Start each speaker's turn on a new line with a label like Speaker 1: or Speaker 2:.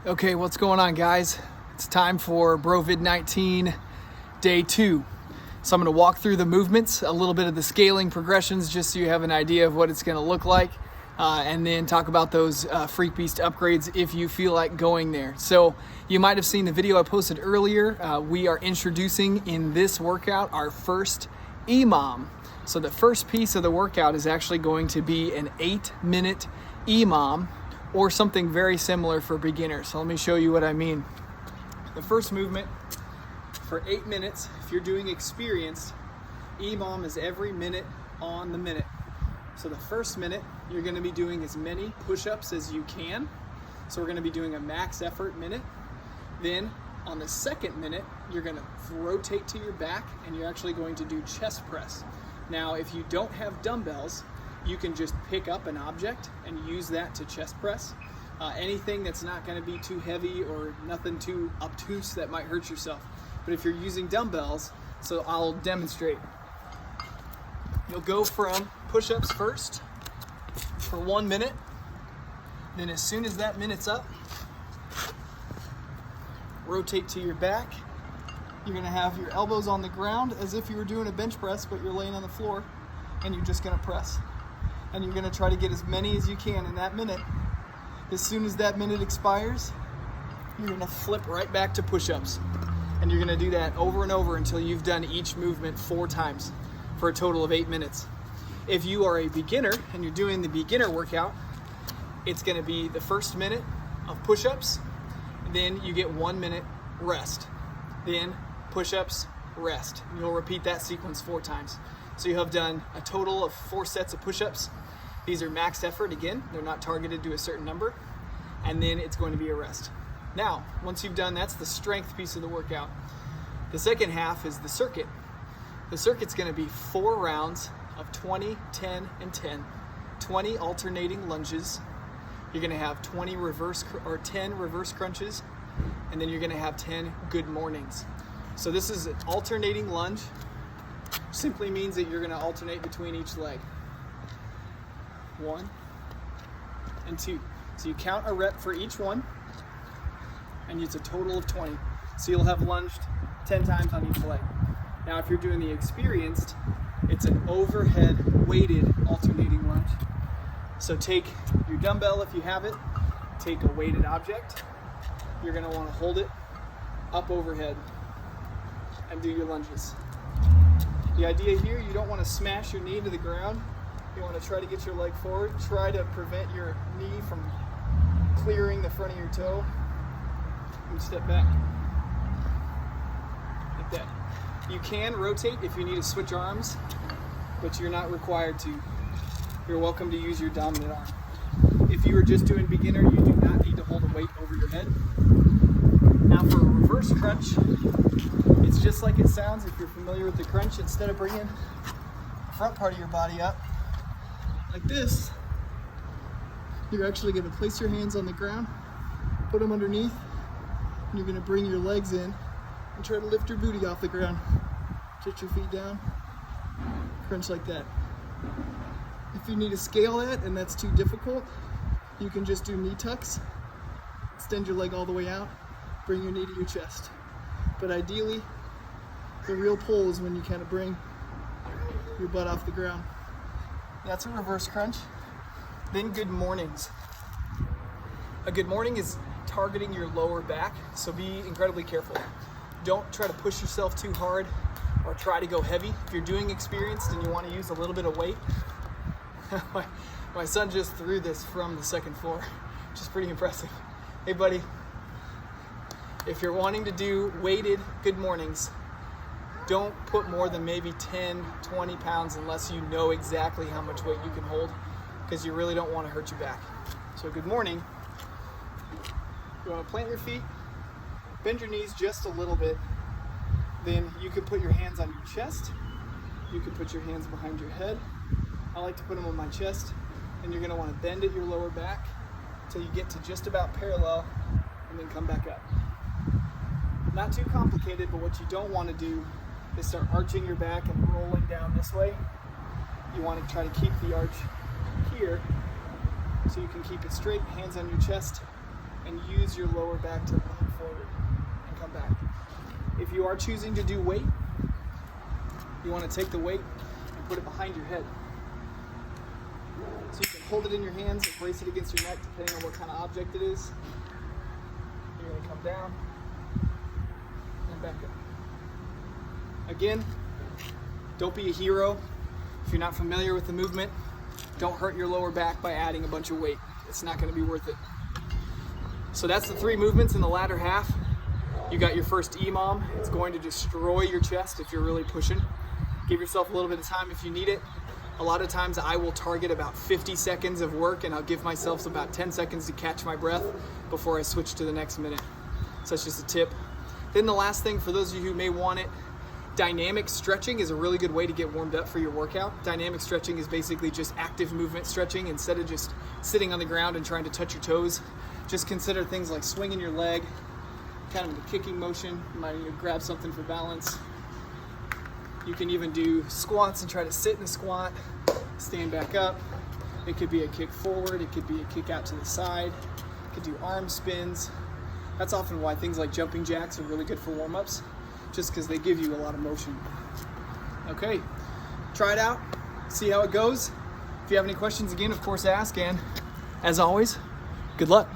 Speaker 1: Okay, what's going on, guys? It's time for BROVID-19 day 2. So I'm going to walk through the movements, a little bit of the scaling progressions, just so you have an idea of what it's going to look like, and then talk about those Freak Beast upgrades if you feel like going there. So you might have seen the video I posted earlier. We are introducing in this workout our first EMOM. So the first piece of the workout is actually going to be an 8-minute EMOM, or something very similar for beginners. So let me show you what I mean. The first movement for 8 minutes, if you're doing experienced, EMOM is every minute on the minute. So the first minute, you're gonna be doing as many push-ups as you can. So we're gonna be doing a max effort minute. Then on the second minute, you're gonna rotate to your back and you're actually going to do chest press. Now, if you don't have dumbbells, you can just pick up an object and use that to chest press. Anything that's not going to be too heavy or nothing too obtuse that might hurt yourself. But if you're using dumbbells, so I'll demonstrate. You'll go from push-ups first for 1 minute. Then as soon as that minute's up, rotate to your back. You're going to have your elbows on the ground as if you were doing a bench press, but you're laying on the floor, and you're just going to press. And you're going to try to get as many as you can in that minute. As soon as that minute expires, you're going to flip right back to push-ups. And you're going to do that over and over until you've done each movement 4 times for a total of 8 minutes. If you are a beginner and you're doing the beginner workout, it's going to be the first minute of push-ups, then you get 1 minute rest. Then push-ups, rest. And you'll repeat that sequence 4 times. So you have done a total of 4 sets of push-ups. These are max effort again. They're not targeted to a certain number. And then it's going to be a rest. Now, once you've done, that's the strength piece of the workout. The second half is the circuit. The circuit's going to be 4 rounds of 20, 10, and 10. 20 alternating lunges. You're going to have 10 reverse crunches. And then you're going to have 10 good mornings. So this is an alternating lunge. Simply means that you're going to alternate between each leg. 1 and 2. So you count a rep for each one, and it's a total of 20. So you'll have lunged 10 times on each leg. Now, if you're doing the experienced, it's an overhead weighted alternating lunge. So take your dumbbell if you have it, take a weighted object. You're going to want to hold it up overhead and do your lunges. The idea here, you don't want to smash your knee into the ground. You want to try to get your leg forward. Try to prevent your knee from clearing the front of your toe. And step back. Like that. You can rotate if you need to switch arms, but you're not required to. You're welcome to use your dominant arm. If you are just doing beginner, you do not need to hold a weight over your head. Now for a reverse crunch, it's just like it sounds if you're familiar with the crunch. Instead of bringing the front part of your body up like this, you're actually going to place your hands on the ground, put them underneath, and you're going to bring your legs in and try to lift your booty off the ground. Put your feet down, crunch like that. If you need to scale that and that's too difficult, you can just do knee tucks, extend your leg all the way out, bring your knee to your chest. But ideally, the real pull is when you kind of bring your butt off the ground. That's a reverse crunch. Then good mornings. A good morning is targeting your lower back, so be incredibly careful. Don't try to push yourself too hard or try to go heavy. If you're doing experienced and you want to use a little bit of weight, my son just threw this from the 2nd floor, which is pretty impressive. Hey buddy, if you're wanting to do weighted good mornings, don't put more than maybe 10, 20 pounds unless you know exactly how much weight you can hold, because you really don't want to hurt your back. So good morning. You want to plant your feet, bend your knees just a little bit. Then you can put your hands on your chest. You can put your hands behind your head. I like to put them on my chest. And you're going to want to bend at your lower back until you get to just about parallel, and then come back up. Not too complicated, but what you don't want to do is start arching your back and rolling down this way. You want to try to keep the arch here so you can keep it straight, hands on your chest, and use your lower back to lean forward and come back. If you are choosing to do weight, you want to take the weight and put it behind your head. So you can hold it in your hands and place it against your neck depending on what kind of object it is. You're going to come down and back up. Again, don't be a hero. If you're not familiar with the movement, don't hurt your lower back by adding a bunch of weight. It's not going to be worth it. So that's the 3 movements in the latter half. You got your first EMOM. It's going to destroy your chest if you're really pushing. Give yourself a little bit of time if you need it. A lot of times I will target about 50 seconds of work and I'll give myself about 10 seconds to catch my breath before I switch to the next minute. So that's just a tip. Then the last thing, for those of you who may want it, dynamic stretching is a really good way to get warmed up for your workout. Dynamic stretching is basically just active movement stretching instead of just sitting on the ground and trying to touch your toes. Just consider things like swinging your leg, kind of in a kicking motion. You might need to grab something for balance. You can even do squats and try to sit in a squat, stand back up. It could be a kick forward, it could be a kick out to the side, you could do arm spins. That's often why things like jumping jacks are really good for warm-ups, just because they give you a lot of motion. Okay, try it out, see how it goes. If you have any questions, again, of course, ask, and as always, good luck.